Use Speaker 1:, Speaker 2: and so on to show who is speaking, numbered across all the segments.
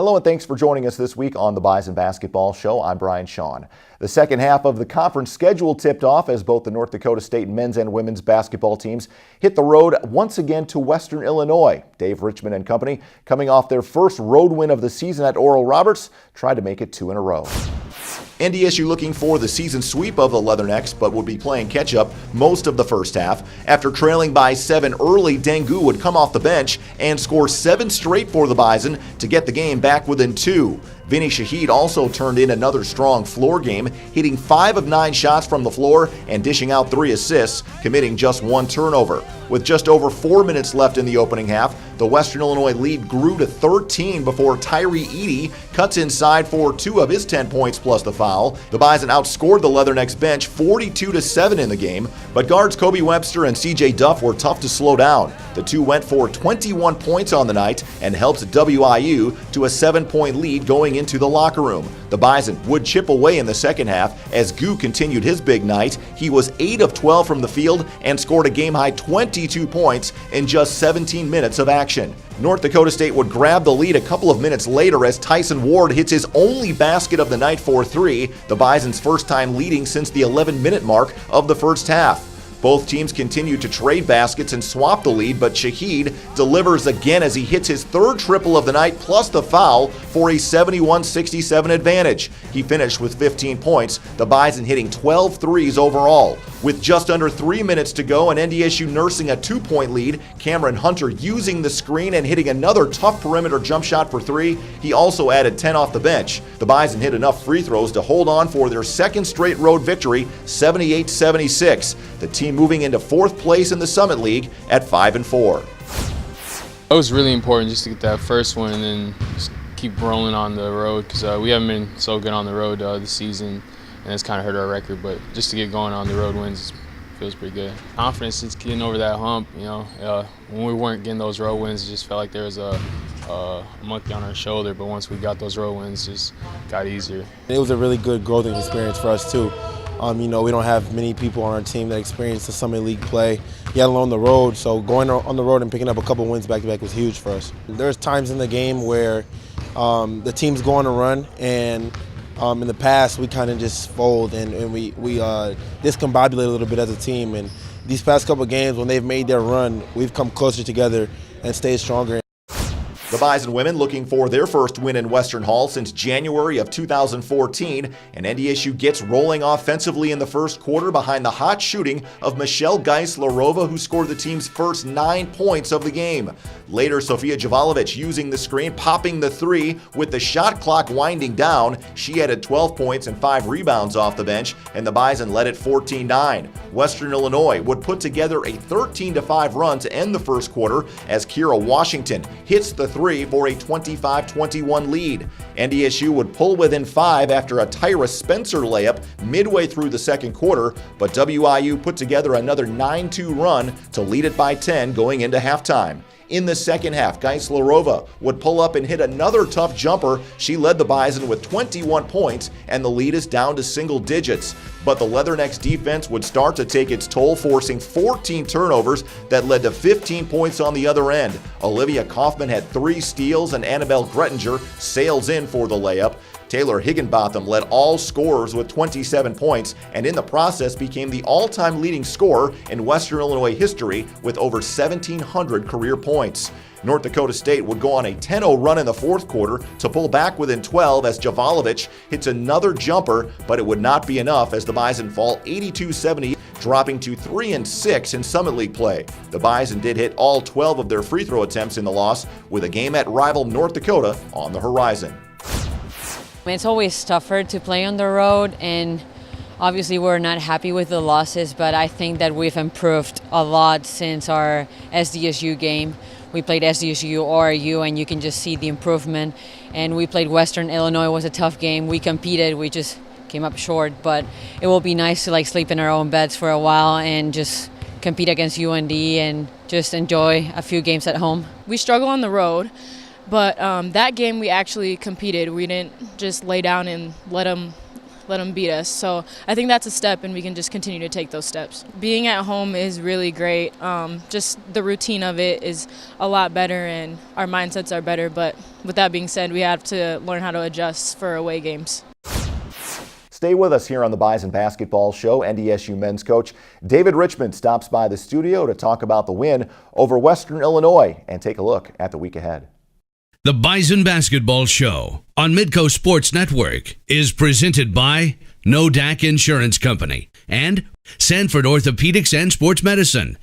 Speaker 1: Hello and thanks for joining us this week on the Bison Basketball Show. I'm Brian Shawn. The second half of the conference schedule tipped off as both the North Dakota State men's and women's basketball teams hit the road once again to Western Illinois. Dave Richman and company, coming off their first road win of the season at Oral Roberts, tried to make it two in a row. NDSU looking for the season sweep of the Leathernecks, but would be playing catch-up most of the first half. After trailing by 7 early, Dengu would come off the bench and score 7 straight for the Bison to get the game back within 2. Vinny Shahid also turned in another strong floor game, hitting 5 of 9 shots from the floor and dishing out 3 assists, committing just 1 turnover. With just over 4 minutes left in the opening half, the Western Illinois lead grew to 13 before Tyree Eady cuts inside for 2 of his 10 points plus the foul. The Bison outscored the Leathernecks bench 42-7 in the game, but guards Kobe Webster and CJ Duff were tough to slow down. The two went for 21 points on the night and helped WIU to a 7-point lead going into the locker room. The Bison would chip away in the second half as Gu continued his big night. He was 8 of 12 from the field and scored a game-high 22 points in just 17 minutes of action. North Dakota State would grab the lead a couple of minutes later as Tyson Ward hits his only basket of the night for 3, the Bison's first time leading since the 11-minute mark of the first half. Both teams continue to trade baskets and swap the lead, but Shahid delivers again as he hits his 3rd triple of the night plus the foul for a 71-67 advantage. He finished with 15 points, the Bison hitting 12 threes overall. With just under 3 minutes to go and NDSU nursing a 2-point lead, Cameron Hunter using the screen and hitting another tough perimeter jump shot for 3. He also added 10 off the bench. The Bison hit enough free throws to hold on for their second straight road victory, 78-76. The team moving into 4th place in the Summit League at 5-4.
Speaker 2: It was really important just to get that first one and then just keep rolling on the road because we haven't been so good on the road this season, and it's kind of hurt our record. But just to get going on the road wins feels pretty good. Confidence is getting over that hump. When we weren't getting those road wins, it just felt like there was a monkey on our shoulder. But once we got those road wins, it just got easier.
Speaker 3: It was a really good growth experience for us too. We don't have many people on our team that experience the Summit League play, yet alone the road. So going on the road and picking up a couple wins back-to-back was huge for us. There's times in the game where the team's going to run, and in the past we kind of just fold and we discombobulate a little bit as a team. And these past couple games, when they've made their run, we've come closer together and stayed stronger.
Speaker 1: The Bison women looking for their first win in Western Hall since January of 2014, and NDSU gets rolling offensively in the first quarter behind the hot shooting of Michelle Gaislerova, who scored the team's first 9 points of the game. Later, Sofia Jovalovic using the screen, popping the 3 with the shot clock winding down. She added 12 points and 5 rebounds off the bench, and the Bison led it 14-9. Western Illinois would put together a 13-5 run to end the first quarter as Kira Washington hits the 3 for a 25-21 lead. NDSU would pull within 5 after a Tyra Spencer layup midway through the second quarter, but WIU put together another 9-2 run to lead it by 10 going into halftime. In the second half, Gaislerova would pull up and hit another tough jumper. She led the Bison with 21 points, and the lead is down to single digits. But the Leathernecks defense would start to take its toll, forcing 14 turnovers that led to 15 points on the other end. Olivia Kaufman had 3 steals, and Annabelle Grettinger sails in for the layup. Taylor Higginbotham led all scorers with 27 points and in the process became the all-time leading scorer in Western Illinois history with over 1,700 career points. North Dakota State would go on a 10-0 run in the fourth quarter to pull back within 12 as Jovalovic hits another jumper, but it would not be enough as the Bison fall 82-70, dropping to 3-6 in Summit League play. The Bison did hit all 12 of their free throw attempts in the loss, with a game at rival North Dakota on the horizon.
Speaker 4: It's always tougher to play on the road, and obviously we're not happy with the losses, but I think that we've improved a lot since our SDSU game. We played SDSU, ORU, and you can just see the improvement. And we played Western Illinois. It was a tough game. We competed. We just came up short, but it will be nice to sleep in our own beds for a while and just compete against UND and just enjoy a few games at home.
Speaker 5: We struggle on the road. But that game we actually competed. We didn't just lay down and let them beat us. So I think that's a step, and we can just continue to take those steps. Being at home is really great. Just the routine of it is a lot better, and our mindsets are better. But with that being said, we have to learn how to adjust for away games.
Speaker 1: Stay with us here on the Bison Basketball Show. NDSU men's coach David Richman stops by the studio to talk about the win over Western Illinois and take a look at the week ahead.
Speaker 6: The Bison Basketball Show on Midco Sports Network is presented by NODAC Insurance Company and Sanford Orthopedics and Sports Medicine.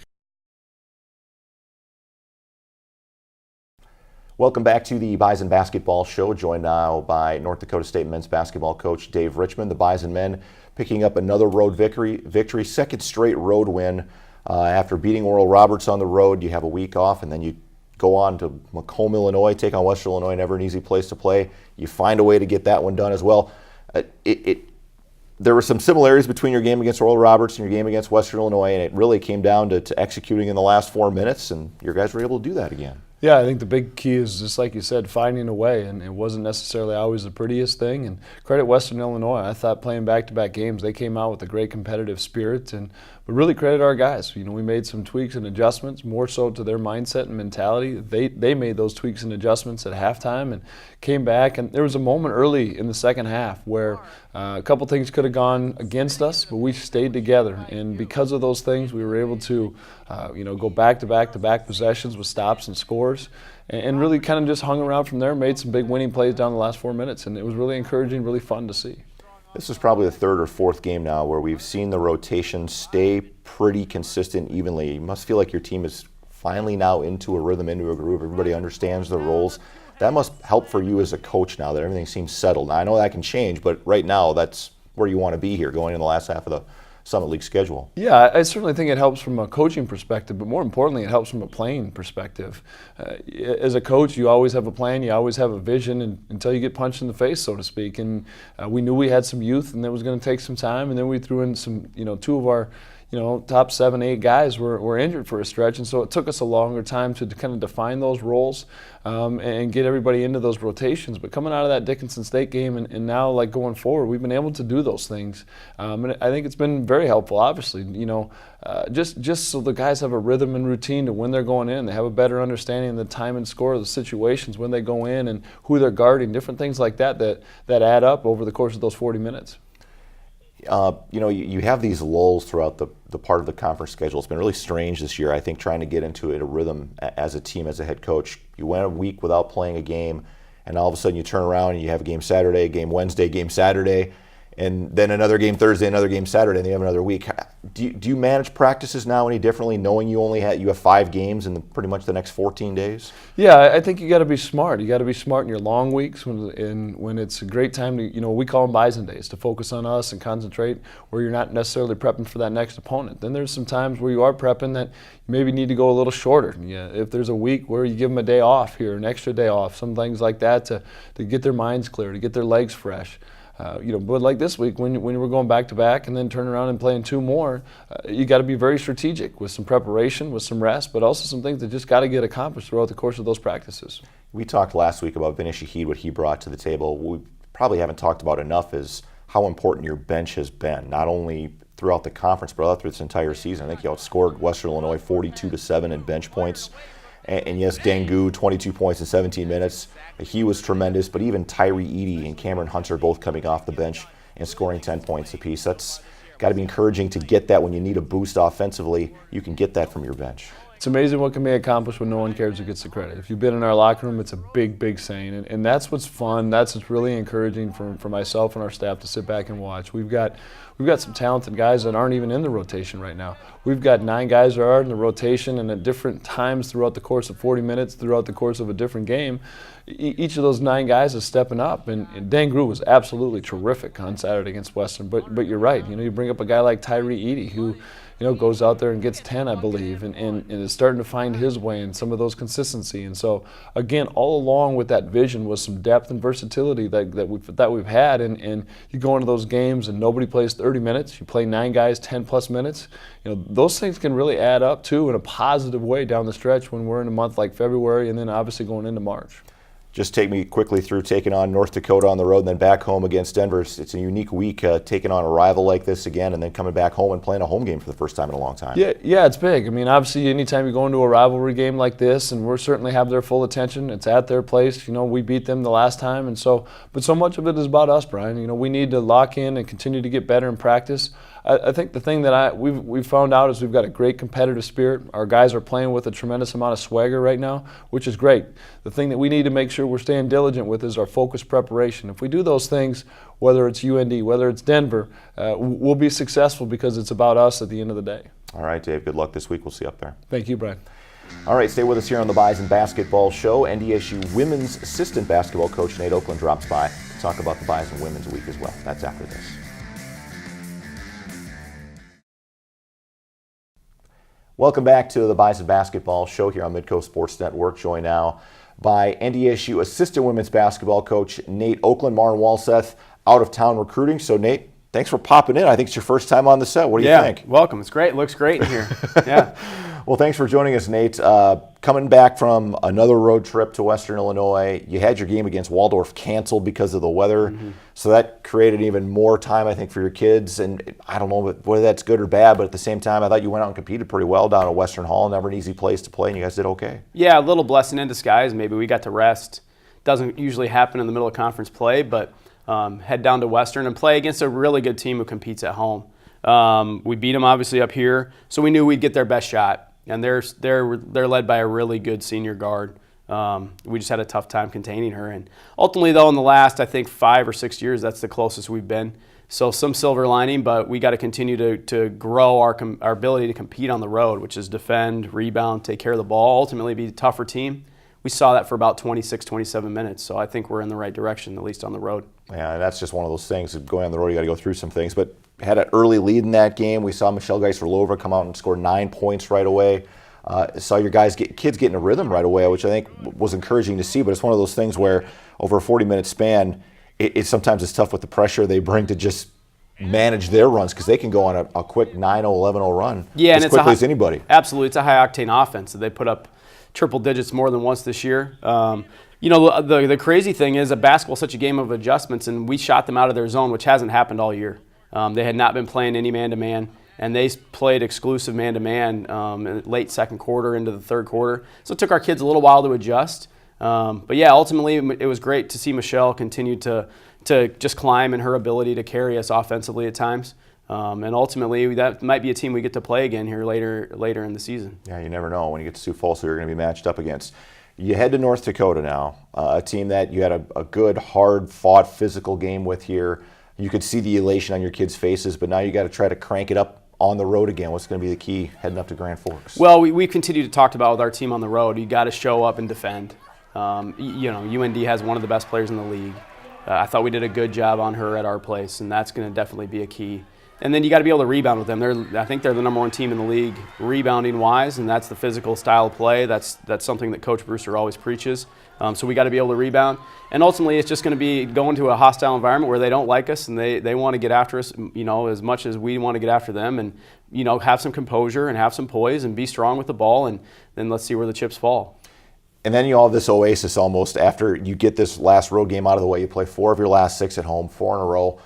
Speaker 1: Welcome back to the Bison Basketball Show, joined now by North Dakota State men's basketball coach Dave Richman. The Bison men picking up another road victory, second straight road win. After beating Oral Roberts on the road, you have a week off, and then you go on to Macomb, Illinois, take on Western Illinois, never an easy place to play. You find a way to get that one done as well. There were some similarities between your game against Oral Roberts and your game against Western Illinois, and it really came down to executing in the last 4 minutes, and your guys were able to do that again.
Speaker 7: Yeah, I think the big key is, just like you said, finding a way, and it wasn't necessarily always the prettiest thing. And credit Western Illinois. I thought playing back-to-back games, they came out with a great competitive spirit, but really credit our guys. You know, we made some tweaks and adjustments, more so to their mindset and mentality. They made those tweaks and adjustments at halftime and came back. And there was a moment early in the second half where a couple things could have gone against us, but we stayed together. And because of those things, we were able to, go back-to-back possessions with stops and scores, and really kind of just hung around from there, made some big winning plays down the last 4 minutes. And it was really encouraging, really fun to see.
Speaker 1: This is probably the third or fourth game now where we've seen the rotation stay pretty consistent evenly. You must feel like your team is finally now into a rhythm, into a groove. Everybody understands the roles. That must help for you as a coach now that everything seems settled. Now, I know that can change, but right now that's where you want to be here going in the last half of the Summit League schedule.
Speaker 7: Yeah, I certainly think it helps from a coaching perspective, but more importantly, it helps from a playing perspective. As a coach, you always have a plan, you always have a vision until you get punched in the face, so to speak. And we knew we had some youth, and that was going to take some time. And then we threw in some, two of our, top 7, 8 guys were injured for a stretch, and so it took us a longer time to kind of define those roles and get everybody into those rotations. But coming out of that Dickinson State game and now like going forward, we've been able to do those things, and I think it's been very helpful. Obviously, just so the guys have a rhythm and routine to when they're going in, they have a better understanding of the time and score of the situations when they go in and who they're guarding, different things like that add up over the course of those 40 minutes.
Speaker 1: You have these lulls throughout the part of the conference schedule. It's been really strange this year, I think, trying to get into a rhythm as a team, as a head coach. You went a week without playing a game, and all of a sudden you turn around and you have a game Saturday, game Wednesday, game Saturday, and then another game Thursday, another game Saturday, and then you have another week. Do you manage practices now any differently, knowing you have 5 games in pretty much the next 14 days?
Speaker 7: Yeah, I think you got to be smart. You got to be smart in your long weeks when it's a great time to, we call them Bison days, to focus on us and concentrate, where you're not necessarily prepping for that next opponent. Then there's some times where you are prepping that you maybe need to go a little shorter. Yeah, if there's a week where you give them a day off here, an extra day off, some things like that to get their minds clear, to get their legs fresh. But like this week, when we're going back-to-back and then turn around and playing 2 more, you got to be very strategic with some preparation, with some rest, but also some things that just got to get accomplished throughout the course of those practices. We
Speaker 1: talked last week about Vinny Shahid, what he brought to the table. We probably haven't talked about enough is how important your bench has been, not only throughout the conference, but through this entire season. I think you outscored Western Illinois 42-7 in bench points. And yes, Dangu, 22 points in 17 minutes. He was tremendous, but even Tyree Edey and Cameron Hunter both coming off the bench and scoring 10 points apiece. That's got to be encouraging to get that when you need a boost offensively. You can get that from your bench.
Speaker 7: It's amazing what can be accomplished when no one cares who gets the credit. If you've been in our locker room, it's a big, big saying. And that's what's fun. That's what's really encouraging for myself and our staff to sit back and watch. We've got some talented guys that aren't even in the rotation right now. We've got 9 guys that are in the rotation, and at different times throughout the course of 40 minutes, throughout the course of a different game, each of those 9 guys is stepping up. And Dangu was absolutely terrific on Saturday against Western. But you're right. You bring up a guy like Tyree Edey, who goes out there and gets 10, I believe, and is starting to find his way and some of those consistency. And so, again, all along with that vision was some depth and versatility that we've had. And you go into those games and nobody plays 30 minutes. You play 9 guys 10-plus minutes. Those things can really add up, too, in a positive way down the stretch when we're in a month like February and then obviously going into March.
Speaker 1: Just take me quickly through taking on North Dakota on the road and then back home against Denver. It's a unique week taking on a rival like this again and then coming back home and playing a home game for the first time in a long time.
Speaker 7: Yeah, it's big. I mean, obviously, anytime you go into a rivalry game like this, and we're certainly have their full attention. It's at their place. You know, we beat them the last time, and but so much of it is about us, Brian. You know, we need to lock in and continue to get better in practice. I think the thing that we've found out is we've got a great competitive spirit. Our guys are playing with a tremendous amount of swagger right now, which is great. The thing that we need to make sure we're staying diligent with is our focused preparation. If we do those things, whether it's UND, whether it's Denver, we'll be successful because it's about us at the end of the day.
Speaker 1: All right, Dave, good luck this week. We'll see you up there.
Speaker 7: Thank you, Brian.
Speaker 1: All right, stay with us here on the Bison Basketball Show. NDSU women's assistant basketball coach Nate Oakland drops by to talk about the Bison Women's Week as well. That's after this. Welcome back to the Bison Basketball Show here on Midco Sports Network. Joined now by NDSU assistant women's basketball coach Nate Oakland. Maren Walseth out of town recruiting. So Nate, thanks for popping in. I think it's your first time on the set. What do you think?
Speaker 8: Welcome. It's great. It looks great in here. Yeah.
Speaker 1: Well, thanks for joining us, Nate. Coming back from another road trip to Western Illinois, you had your game against Waldorf canceled because of the weather. So that created even more time, I think, for your kids. And I don't know whether that's good or bad, but at the same time, I thought you went out and competed pretty well down at Western Hall. Never an easy place to play, and you guys did okay.
Speaker 8: Yeah, a little blessing in disguise. Maybe we got to rest. Doesn't usually happen in the middle of conference play, but head down to Western and play against a really good team who competes at home. We beat them obviously up here, so we knew we'd get their best shot. And they're led by a really good senior guard. We just had a tough time containing her. And ultimately, though, in the last, I think, 5 or 6 years, that's the closest we've been. So some silver lining, but we got to continue to grow our ability to compete on the road, which is defend, rebound, take care of the ball, ultimately be a tougher team. We saw that for about 26, 27 minutes. So I think we're in the right direction, at least on the road.
Speaker 1: Yeah, and that's just one of those things. Going on the road, you got to go through some things. But had an early lead in that game. We saw Michelle Gaislerova come out and score 9 points right away. Saw your kids getting a rhythm right away, which I think was encouraging to see. But it's one of those things where over a 40-minute span, sometimes it's tough with the pressure they bring to just manage their runs because they can go on a quick 9-0, 11-0 run as quickly as anybody.
Speaker 8: Absolutely. It's a high-octane offense. They put up triple digits more than once this year. You know, the crazy thing is that basketball is such a game of adjustments, and we shot them out of their zone, which hasn't happened all year. They had not been playing any man-to-man, and they played exclusive man-to-man in late second quarter into the third quarter. So it took our kids a little while to adjust. But yeah, ultimately it was great to see Michelle continue to just climb in her ability to carry us offensively at times. And ultimately, that might be a team we get to play again here later in the season.
Speaker 1: Yeah, you never know when you get to Sioux Falls who you're going to be matched up against. You head to North Dakota now, a team that you had a good, hard-fought, physical game with here. You could see the elation on your kids' faces, but now you got to try to crank it up on the road again. What's going to be the key heading up to Grand Forks?
Speaker 8: Well, we continue to talk about with our team on the road. You got to show up and defend. You know, UND has one of the best players in the league. I thought we did a good job on her at our place, and that's going to definitely be a key. And then you got to be able to rebound with them. I think they're the number one team in the league rebounding-wise, and that's the physical style of play. That's something that Coach Brewster always preaches. So we got to be able to rebound. And ultimately, it's just going to be going to a hostile environment where they don't like us and they want to get after us, you know, as much as we want to get after them. And, you know, have some composure and have some poise and be strong with the ball, and then let's see where the chips fall.
Speaker 1: And then you all have this oasis almost after you get this last road game out of the way. You play 4 of your last 6 at home, 4 in a row.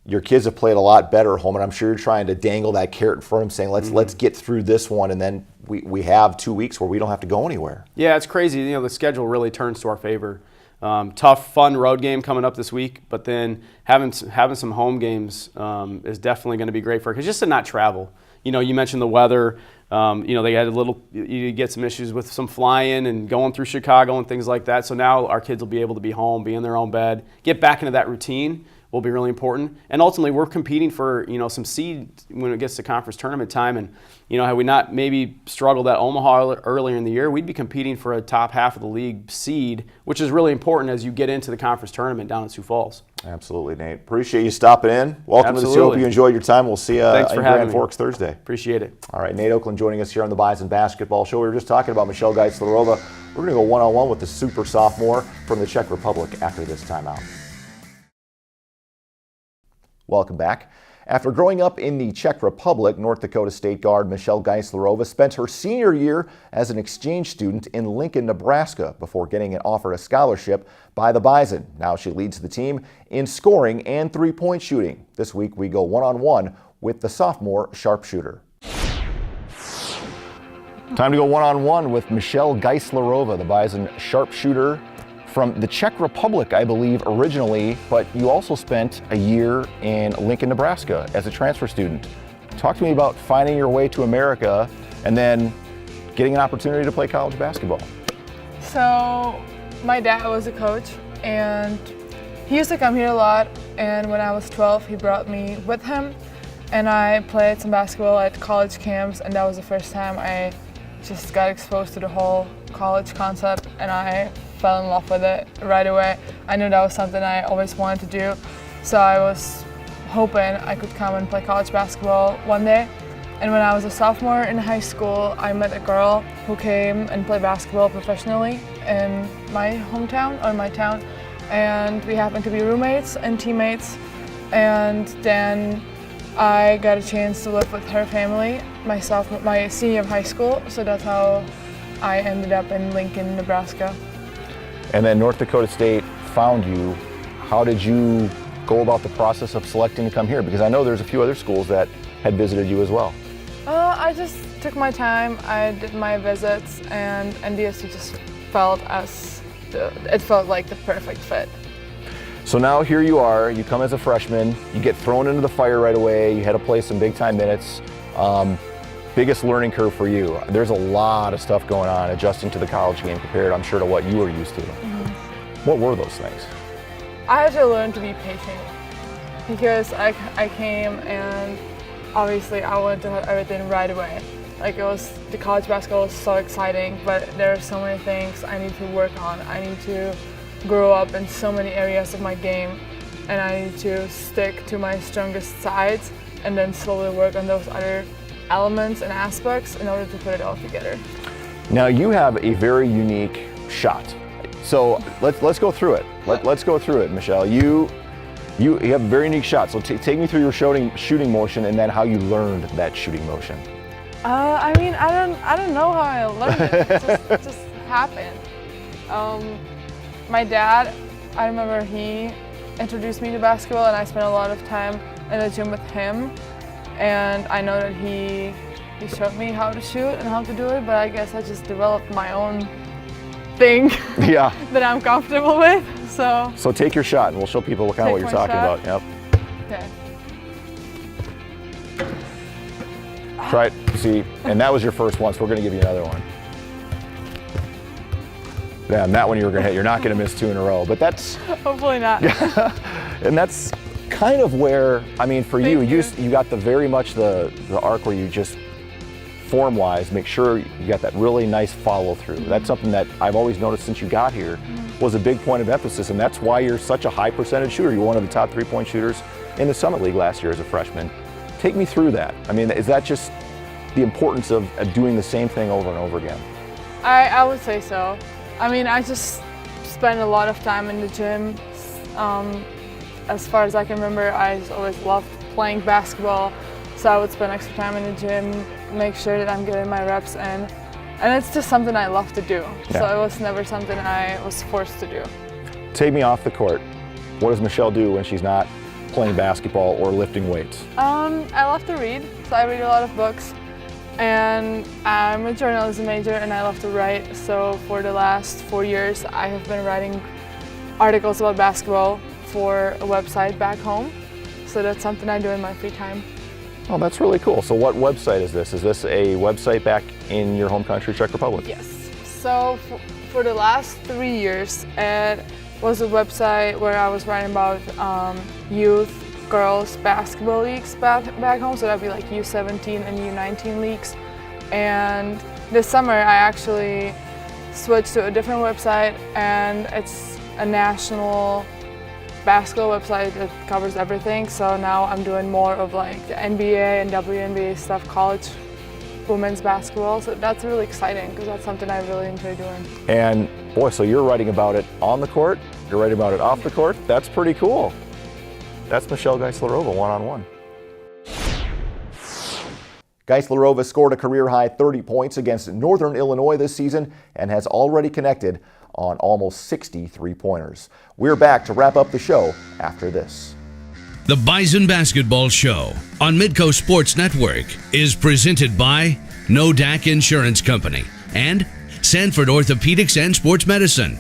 Speaker 1: Your kids have played a lot better at home, and I'm sure you're trying to dangle that carrot in front of them, saying, let's get through this one, and then we have 2 weeks where we don't have to go anywhere. Yeah,
Speaker 8: it's crazy. You know, the schedule really turns to our favor. Tough, fun road game coming up this week, but then having some home games is definitely going to be great for us, because just to not travel. You know, you mentioned the weather. You know, they had you get some issues with some flying and going through Chicago and things like that. So now our kids will be able to be home, be in their own bed, get back into that routine. Will be really important. And ultimately, we're competing for, you know, some seed when it gets to conference tournament time. And, you know, had we not maybe struggled at Omaha earlier in the year, we'd be competing for a top half of the league seed, which is really important as you get into the conference tournament down in Sioux Falls.
Speaker 1: Absolutely, Nate. Appreciate you stopping in. Welcome to the show. Hope you enjoyed your time. We'll see you in Grand Forks Thursday.
Speaker 8: Appreciate it.
Speaker 1: All right, Nate Oakland joining us here on the Bison Basketball Show. We were just talking about Michelle Gaislerova. We're going to go one-on-one with the super sophomore from the Czech Republic after this timeout. Welcome back. After growing up in the Czech Republic, North Dakota State guard Michelle Gaislerova spent her senior year as an exchange student in Lincoln, Nebraska, before getting offered a scholarship by the Bison. Now she leads the team in scoring and three-point shooting. This week we go one-on-one with the sophomore sharpshooter. Time to go one-on-one with Michelle Gaislerova, the Bison sharpshooter from the Czech Republic, I believe, originally, but you also spent a year in Lincoln, Nebraska as a transfer student. Talk to me about finding your way to America and then getting an opportunity to play college basketball.
Speaker 9: So my dad was a coach and he used to come here a lot, and when I was 12 he brought me with him and I played some basketball at college camps, and that was the first time I just got exposed to the whole college concept, and I fell in love with it right away. I knew that was something I always wanted to do, so I was hoping I could come and play college basketball one day. And when I was a sophomore in high school, I met a girl who came and played basketball professionally in my hometown, or my town, and we happened to be roommates and teammates. And then I got a chance to live with her family my senior of high school, so that's how I ended up in Lincoln, Nebraska.
Speaker 1: And then North Dakota State found you. How did you go about the process of selecting to come here? Because I know there's a few other schools that had visited you as well.
Speaker 9: I just took my time, I did my visits, and NDSU just felt like the perfect fit.
Speaker 1: So now here you are, you come as a freshman, you get thrown into the fire right away, you had to play some big time minutes. Biggest learning curve for you. There's a lot of stuff going on adjusting to the college game compared, I'm sure, to what you were used to. What were those things?
Speaker 9: I had to learn to be patient because I came and obviously I wanted to have everything right away. Like, the college basketball was so exciting, but there are so many things I need to work on. I need to grow up in so many areas of my game, and I need to stick to my strongest sides and then slowly work on those other elements and aspects in order to put it all together.
Speaker 1: Now you have a very unique shot. So let's go through it. Let's go through it, Michelle. You have a very unique shot. So take me through your shooting motion and then how you learned that shooting motion.
Speaker 9: I mean, I don't know how I learned it. It just happened. My dad, I remember he introduced me to basketball, and I spent a lot of time in the gym with him. And I know that he showed me how to shoot and how to do it, but I guess I just developed my own thing that I'm comfortable with. So
Speaker 1: take your shot and we'll show people kind of what you're talking about. Yep.
Speaker 9: Okay.
Speaker 1: Try it, see, and that was your first one, so we're gonna give you another one. Yeah, and that one you were gonna hit. You're not gonna miss two in a row, but that's
Speaker 9: hopefully not.
Speaker 1: And that's kind of where, I mean, for you got very much the arc where you just form-wise make sure you got that really nice follow-through. That's something that I've always noticed since you got here was a big point of emphasis, and that's why you're such a high percentage shooter. You're one of the top three-point shooters in the Summit League last year as a freshman. Take me through that. I mean, is that just the importance of doing the same thing over and over again?
Speaker 9: I would say so. I mean, I just spend a lot of time in the gym. As far as I can remember, I just always loved playing basketball, so I would spend extra time in the gym, make sure that I'm getting my reps in, and it's just something I love to do. Yeah. So it was never something I was forced to do.
Speaker 1: Take me off the court. What does Michelle do when she's not playing basketball or lifting weights?
Speaker 9: I love to read, so I read a lot of books, and I'm a journalism major and I love to write, so for the last 4 years I have been writing articles about basketball for a website back home, so that's something I do in my free time.
Speaker 1: Oh, that's really cool. So what website is this? Is this a website back in your home country, Czech Republic?
Speaker 9: Yes. So for the last 3 years, it was a website where I was writing about youth girls basketball leagues back home, so that'd be like U17 and U19 leagues. And this summer I actually switched to a different website, and it's a national basketball website that covers everything. So now I'm doing more of like the NBA and WNBA stuff, college women's basketball. So that's really exciting because that's something I really enjoy doing.
Speaker 1: And boy, so you're writing about it on the court, you're writing about it off the court. That's pretty cool. That's Michelle Gaislerova, one-on-one. Gaislerova scored a career-high 30 points against Northern Illinois this season and has already connected on almost 60 three-pointers. We're back to wrap up the show after this.
Speaker 6: The Bison Basketball Show on Midco Sports Network is presented by Nodak Insurance Company and Sanford Orthopedics and Sports Medicine.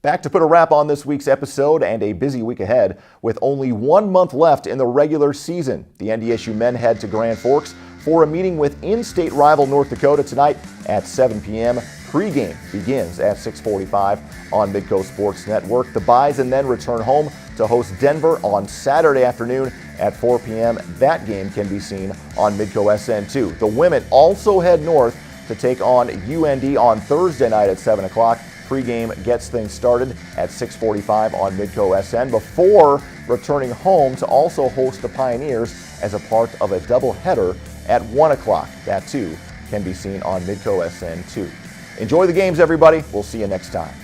Speaker 1: Back to put a wrap on this week's episode and a busy week ahead. With only 1 month left in the regular season, the NDSU men head to Grand Forks for a meeting with in-state rival North Dakota tonight at 7 p.m. Pre-game begins at 6:45 on Midco Sports Network. The Bison then return home to host Denver on Saturday afternoon at 4 p.m. That game can be seen on Midco SN2. The women also head north to take on UND on Thursday night at 7 o'clock. Pre-game gets things started at 6:45 on Midco SN before returning home to also host the Pioneers as a part of a doubleheader at 1 o'clock. That too can be seen on Midco SN2. Enjoy the games, everybody. We'll see you next time.